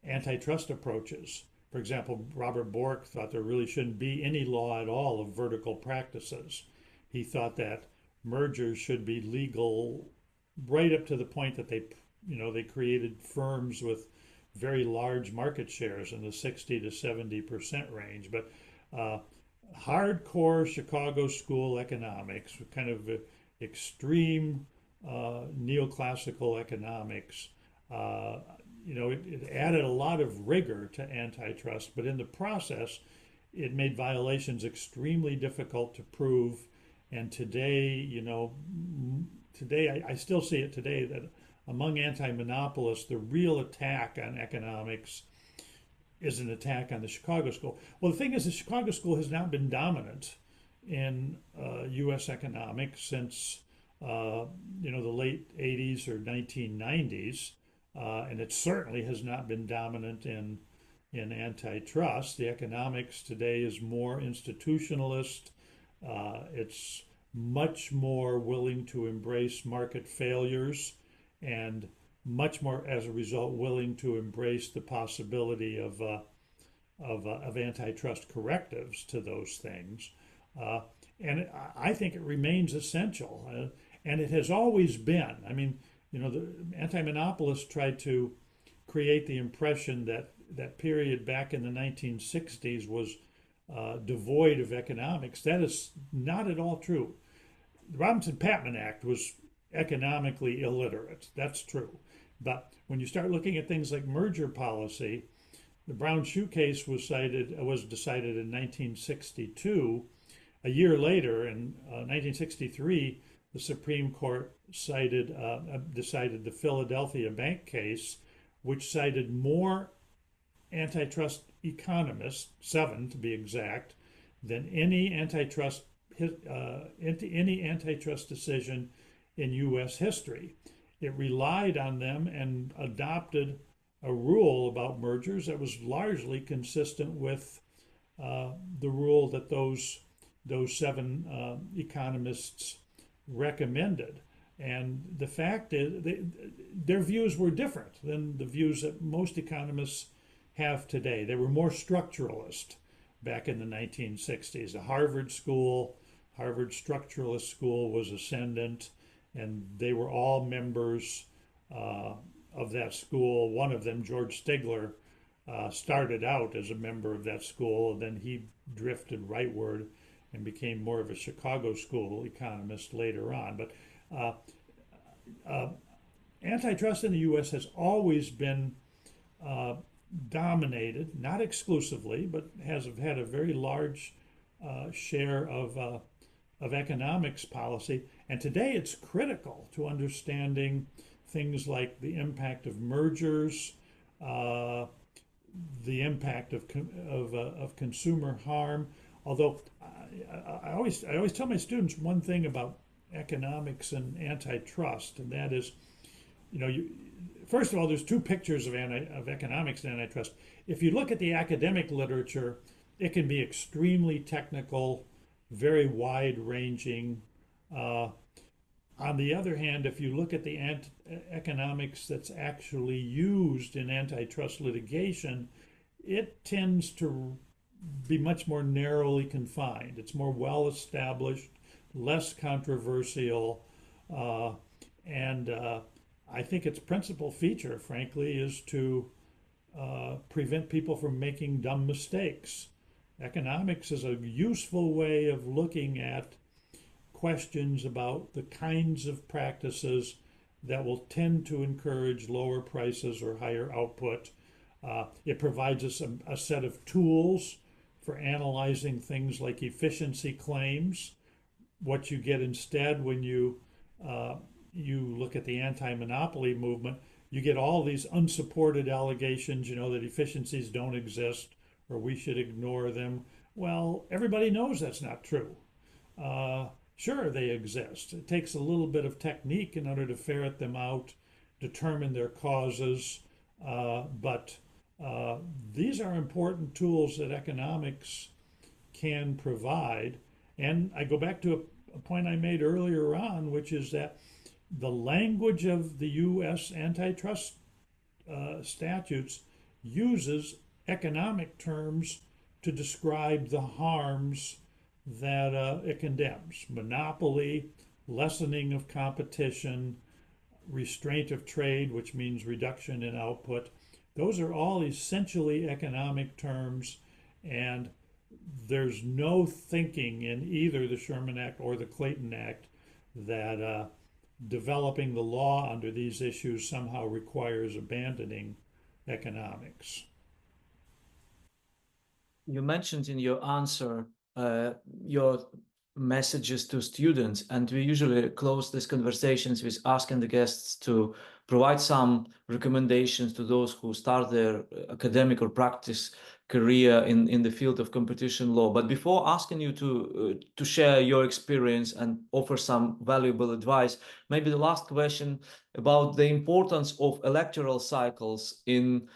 antitrust approaches. For example, Robert Bork thought there really shouldn't be any law at all of vertical practices. He thought that mergers should be legal right up to the point that they created firms with very large market shares in the 60 to 70% range. But uh, hardcore Chicago School economics, kind of extreme neoclassical economics, it added a lot of rigor to antitrust, but in the process, it made violations extremely difficult to prove. And today I still see it today that among anti-monopolists, the real attack on economics is an attack on the Chicago School. Well, the thing is, the Chicago School has not been dominant in U.S. economics since the late 80s or 1990s, and it certainly has not been dominant in antitrust. The economics today is more institutionalist. It's much more willing to embrace market failures and much more, as a result, willing to embrace the possibility of antitrust correctives to those things. Uh, and I think it remains essential. And it has always been. I mean, the anti-monopolists tried to create the impression that that period back in the 1960s was devoid of economics. That is not at all true. The Robinson-Patman Act was economically illiterate. That's true. But when you start looking at things like merger policy, the Brown Shoe case was decided in 1962. A year later, in 1963, the Supreme Court decided the Philadelphia Bank case, which cited more antitrust economists, 7 to be exact, than any antitrust decision in U.S. history. It relied on them and adopted a rule about mergers that was largely consistent with the rule that those 7 economists recommended. And the fact is, their views were different than the views that most economists have today. They were more structuralist back in the 1960s. The Harvard Structuralist School was ascendant, and they were all members of that school. One of them, George Stigler, started out as a member of that school, and then he drifted rightward and became more of a Chicago School economist later on. But antitrust in the U.S. has always been uh, dominated, not exclusively, but has had a very large share of economics policy. And today it's critical to understanding things like the impact of mergers, uh, the impact of consumer harm. Although I always tell my students one thing about economics and antitrust, and that is, first of all, there's two pictures of economics and antitrust. If you look at the academic literature, it can be extremely technical, very wide-ranging. Uh, on the other hand, if you look at the economics that's actually used in antitrust litigation, it tends to be much more narrowly confined. It's more well established, less controversial, uh, and I think its principal feature, frankly, is to prevent people from making dumb mistakes. Economics is a useful way of looking at questions about the kinds of practices that will tend to encourage lower prices or higher output. It provides us a set of tools for analyzing things like efficiency claims. What you get instead when you look at the anti-monopoly movement, you get all these unsupported allegations, that efficiencies don't exist or we should ignore them. Well, everybody knows that's not true. Uh, sure, they exist. It takes a little bit of technique in order to ferret them out, determine their causes, but uh, these are important tools that economics can provide. And I go back to a point I made earlier on, which is that the language of the U.S. antitrust statutes uses economic terms to describe the harms that it condemns: monopoly, lessening of competition, restraint of trade, which means reduction in output. Those are all essentially economic terms, and there's no thinking in either the Sherman Act or the Clayton Act that developing the law under these issues somehow requires abandoning economics. You mentioned in your answer your messages to students, and we usually close these conversations with asking the guests to provide some recommendations to those who start their academic or practice career in the field of competition law. But before asking you to share your experience and offer some valuable advice, maybe the last question about the importance of electoral cycles in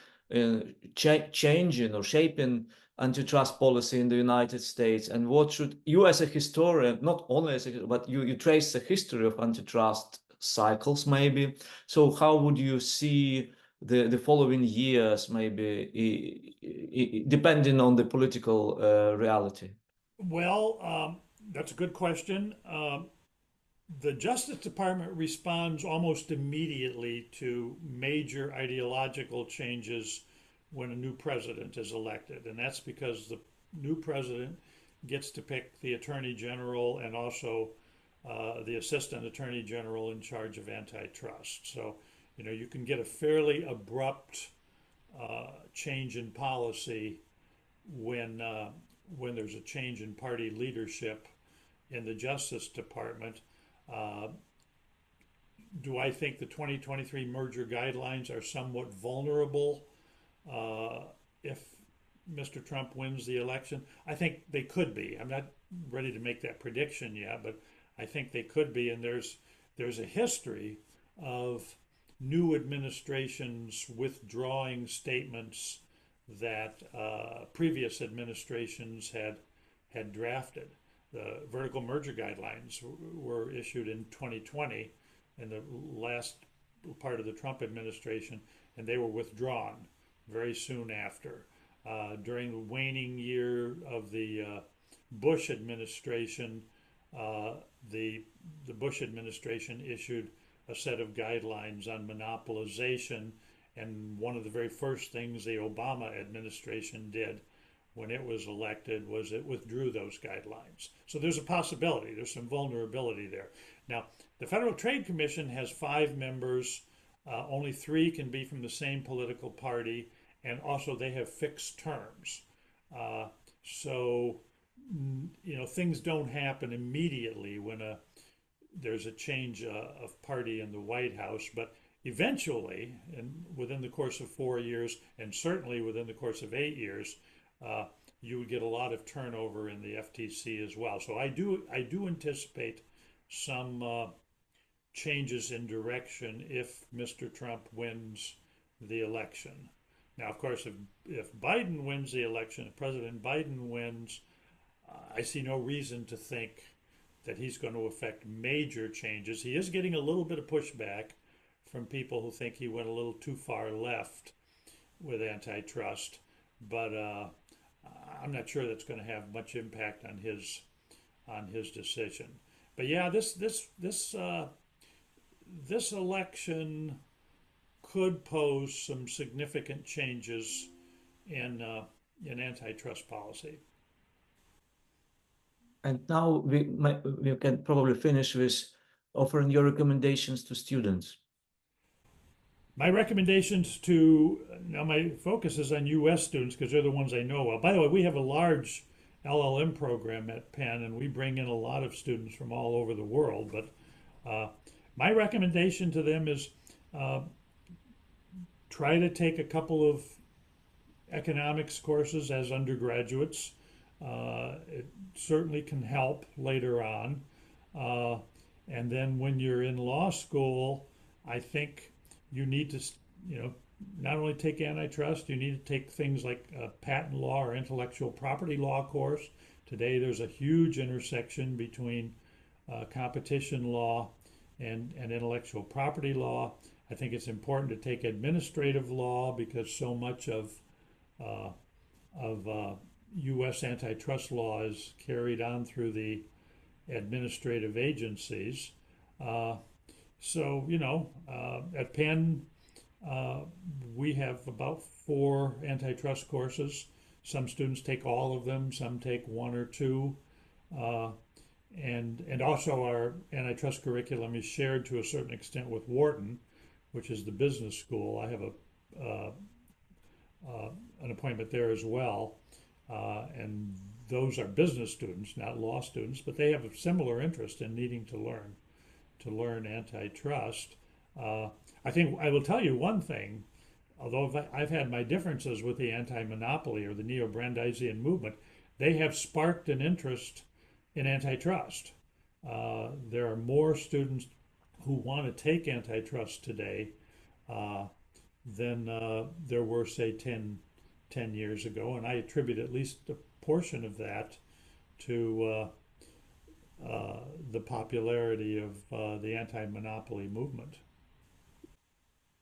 changing or shaping antitrust policy in the United States, and what should you, as a historian, not only as a, but you trace the history of antitrust cycles maybe, so how would you see the following years, maybe depending on the political reality? Well, that's a good question. The Justice Department responds almost immediately to major ideological changes when a new president is elected. And that's because the new president gets to pick the attorney general and also the assistant attorney general in charge of antitrust. So, you can get a fairly abrupt change in policy when there's a change in party leadership in the Justice Department. Uh, do I think the 2023 merger guidelines are somewhat vulnerable if Mr. Trump wins the election? I think they could be. I'm not ready to make that prediction yet, but I think they could be. And there's a history of new administrations withdrawing statements that previous administrations had drafted. The vertical merger guidelines were issued in 2020 in the last part of the Trump administration, and they were withdrawn very soon after. During the waning year of the Bush administration, the Bush administration issued a set of guidelines on monopolization, and one of the very first things the Obama administration did when it was elected was it withdrew those guidelines. So there's a possibility, there's some vulnerability there. Now, the Federal Trade Commission has 5 members. Only 3 can be from the same political party, and also they have fixed terms. Uh, so, things don't happen immediately when there's a change of party in the White House, but eventually, and within the course of 4 years, and certainly within the course of 8 years, uh, you would get a lot of turnover in the FTC as well. So I do anticipate some changes in direction if Mr. Trump wins the election. Now, of course, if Biden wins the election, if President Biden wins, I see no reason to think that he's going to affect major changes. He is getting a little bit of pushback from people who think he went a little too far left with antitrust, but I'm not sure that's going to have much impact on his decision. But yeah, this election could pose some significant changes in antitrust policy. And now we can probably finish with offering your recommendations to students. My recommendations to now my focus is on U.S. students because they're the ones I know well. By the way, we have a large LLM program at Penn, and we bring in a lot of students from all over the world. But my recommendation to them is uh, try to take a couple of economics courses as undergraduates. It certainly can help later on. Uh, and then when you're in law school, I think you need to, not only take antitrust, you need to take things like patent law or intellectual property law course. Today, there's a huge intersection between competition law and intellectual property law. I think it's important to take administrative law because so much uh, of U.S. antitrust law is carried on through the administrative agencies. Uh, at Penn, uh, we have about 4 antitrust courses. Some students take all of them, some take 1 or 2. Uh, and also our antitrust curriculum is shared to a certain extent with Wharton, which is the business school. I have an appointment there as well. And those are business students, not law students, but they have a similar interest in needing to learn antitrust. I think I will tell you one thing, although I've had my differences with the anti-monopoly or the neo-Brandeisian movement, they have sparked an interest in antitrust. There are more students who want to take antitrust today than there were, say, 10 years ago, and I attribute at least a portion of that to the popularity of the anti-monopoly movement.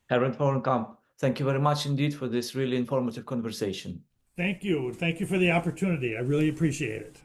Herbert Hovenkamp, thank you very much indeed for this really informative conversation. Thank you. Thank you for the opportunity. I really appreciate it.